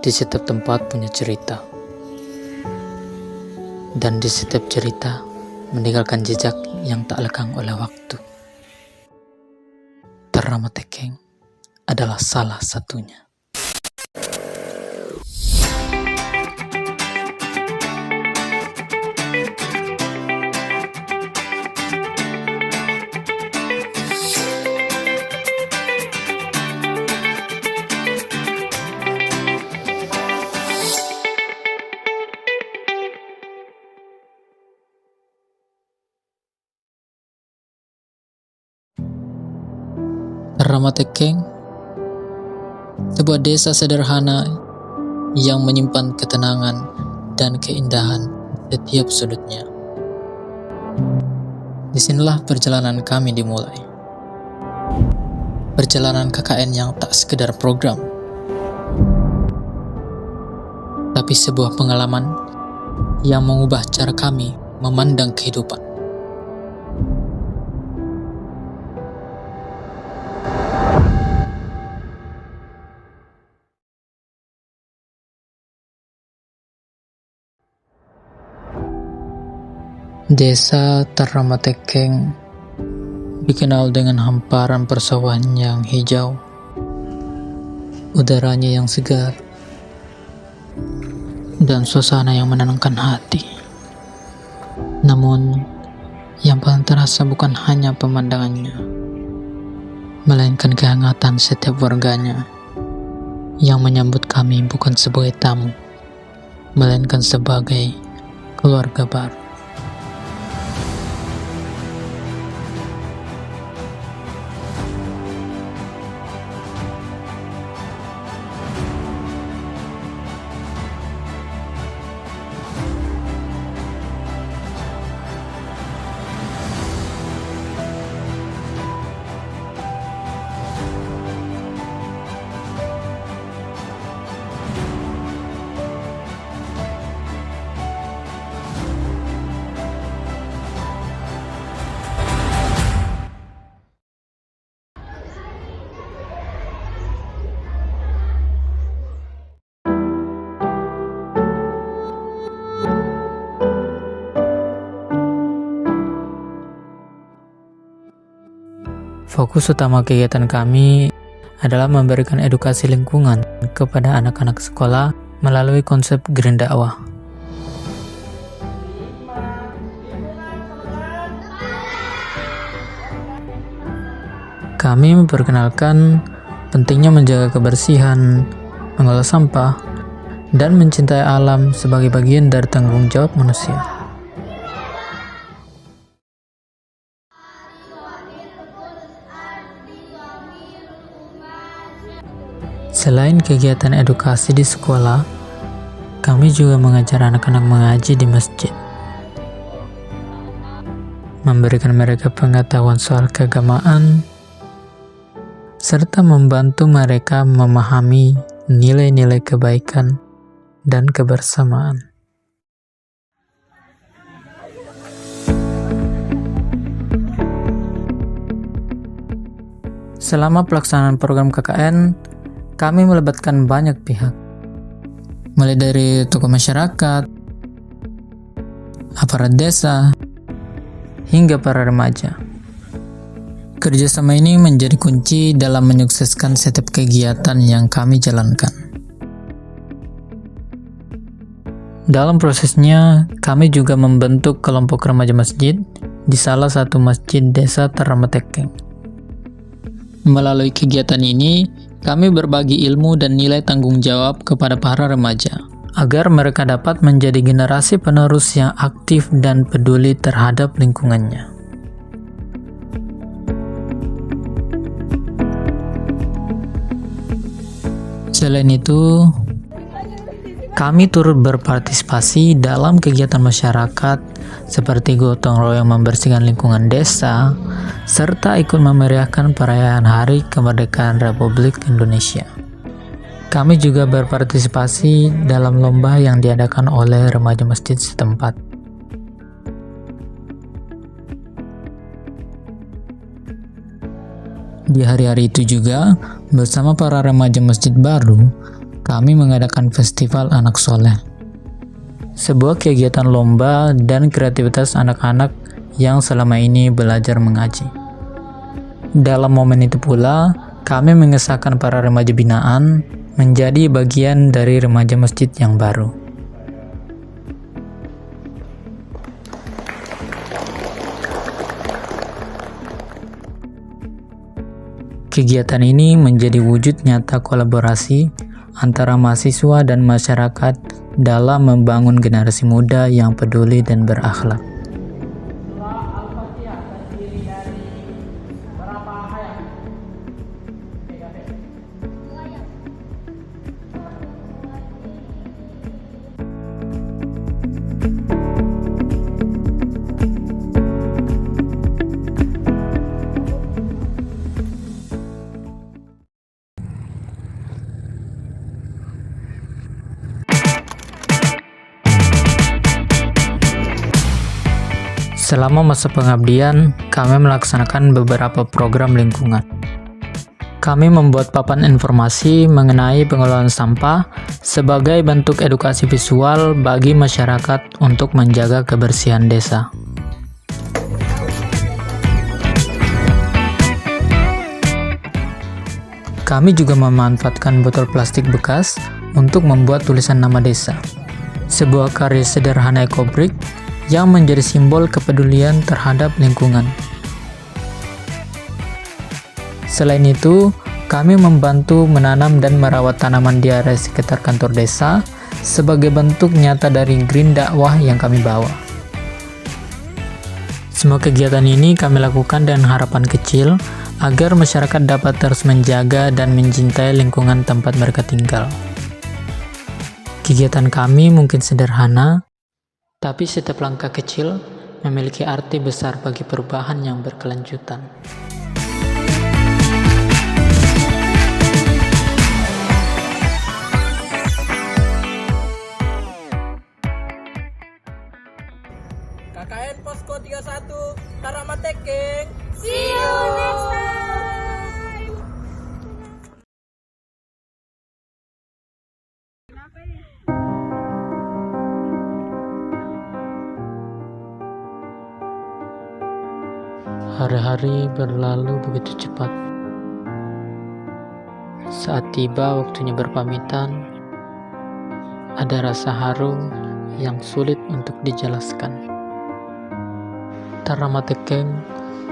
Di setiap tempat punya cerita, dan di setiap cerita meninggalkan jejak yang tak lekang oleh waktu. Terramatekeng adalah salah satunya. Terramatekeng, sebuah desa sederhana yang menyimpan ketenangan dan keindahan di setiap sudutnya. Disinilah perjalanan kami dimulai. Perjalanan KKN yang tak sekedar program, tapi sebuah pengalaman yang mengubah cara kami memandang kehidupan. Desa Terramatekeng dikenal dengan hamparan persawahan yang hijau, udaranya yang segar, dan suasana yang menenangkan hati. Namun, yang paling terasa bukan hanya pemandangannya, melainkan kehangatan setiap warganya yang menyambut kami bukan sebagai tamu, melainkan sebagai keluarga baru. Fokus utama kegiatan kami adalah memberikan edukasi lingkungan kepada anak-anak sekolah melalui konsep Green Dakwah. Kami memperkenalkan pentingnya menjaga kebersihan, mengolah sampah, dan mencintai alam sebagai bagian dari tanggung jawab manusia. Selain kegiatan edukasi di sekolah, kami juga mengajar anak-anak mengaji di masjid, memberikan mereka pengetahuan soal keagamaan, serta membantu mereka memahami nilai-nilai kebaikan dan kebersamaan. Selama pelaksanaan program KKN, kami melibatkan banyak pihak, mulai dari tokoh masyarakat, aparat desa, hingga para remaja. Kerjasama ini menjadi kunci dalam menyukseskan setiap kegiatan yang kami jalankan. Dalam prosesnya, kami juga membentuk kelompok remaja masjid di salah satu masjid desa Terramatekeng. Melalui kegiatan ini, kami berbagi ilmu dan nilai tanggung jawab kepada para remaja, agar mereka dapat menjadi generasi penerus yang aktif dan peduli terhadap lingkungannya. Selain itu, kami turut berpartisipasi dalam kegiatan masyarakat seperti gotong royong membersihkan lingkungan desa, serta ikut memeriahkan perayaan Hari Kemerdekaan Republik Indonesia. Kami juga berpartisipasi dalam lomba yang diadakan oleh remaja masjid setempat. Di hari-hari itu juga, bersama para remaja masjid baru, kami mengadakan Festival Anak Soleh, sebuah kegiatan lomba dan kreativitas anak-anak yang selama ini belajar mengaji. Dalam momen itu pula, kami mengesahkan para remaja binaan menjadi bagian dari remaja masjid yang baru. Kegiatan ini menjadi wujud nyata kolaborasi antara mahasiswa dan masyarakat dalam membangun generasi muda yang peduli dan berakhlak. Selama masa pengabdian, kami melaksanakan beberapa program lingkungan. Kami membuat papan informasi mengenai pengelolaan sampah sebagai bentuk edukasi visual bagi masyarakat untuk menjaga kebersihan desa. Kami juga memanfaatkan botol plastik bekas untuk membuat tulisan nama desa, sebuah karya sederhana ekobrik yang menjadi simbol kepedulian terhadap lingkungan. Selain itu, kami membantu menanam dan merawat tanaman di area sekitar kantor desa sebagai bentuk nyata dari green dakwah yang kami bawa. Semua kegiatan ini kami lakukan dengan harapan kecil agar masyarakat dapat terus menjaga dan mencintai lingkungan tempat mereka tinggal. Kegiatan kami mungkin sederhana, tapi setiap langkah kecil memiliki arti besar bagi perubahan yang berkelanjutan. KKN Posko 31 Taramatekeng. See you next time. Hari-hari berlalu begitu cepat. Saat tiba waktunya berpamitan, ada rasa haru yang sulit untuk dijelaskan. Taramatekeng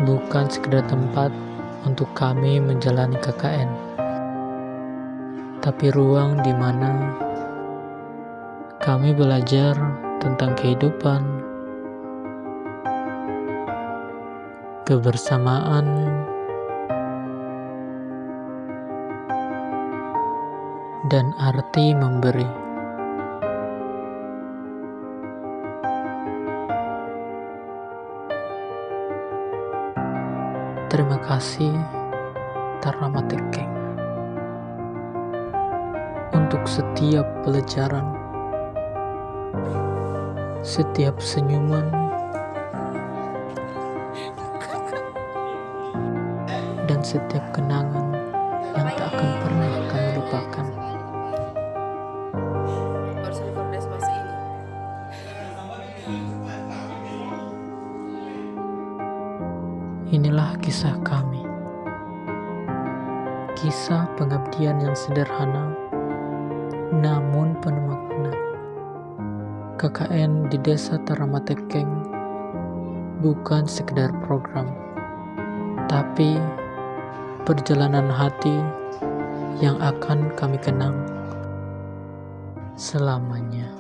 bukan sekedar tempat untuk kami menjalani KKN, tapi ruang di mana kami belajar tentang kehidupan, kebersamaan, dan arti memberi. Terima kasih Taramatekeng untuk setiap pelajaran, setiap senyuman, dan setiap kenangan yang tak akan pernah kami lupakan. Inilah kisah kami, kisah pengabdian yang sederhana namun penuh makna. KKN di Desa Taramatekeng bukan sekedar program, tapi perjalanan hati yang akan kami kenang selamanya.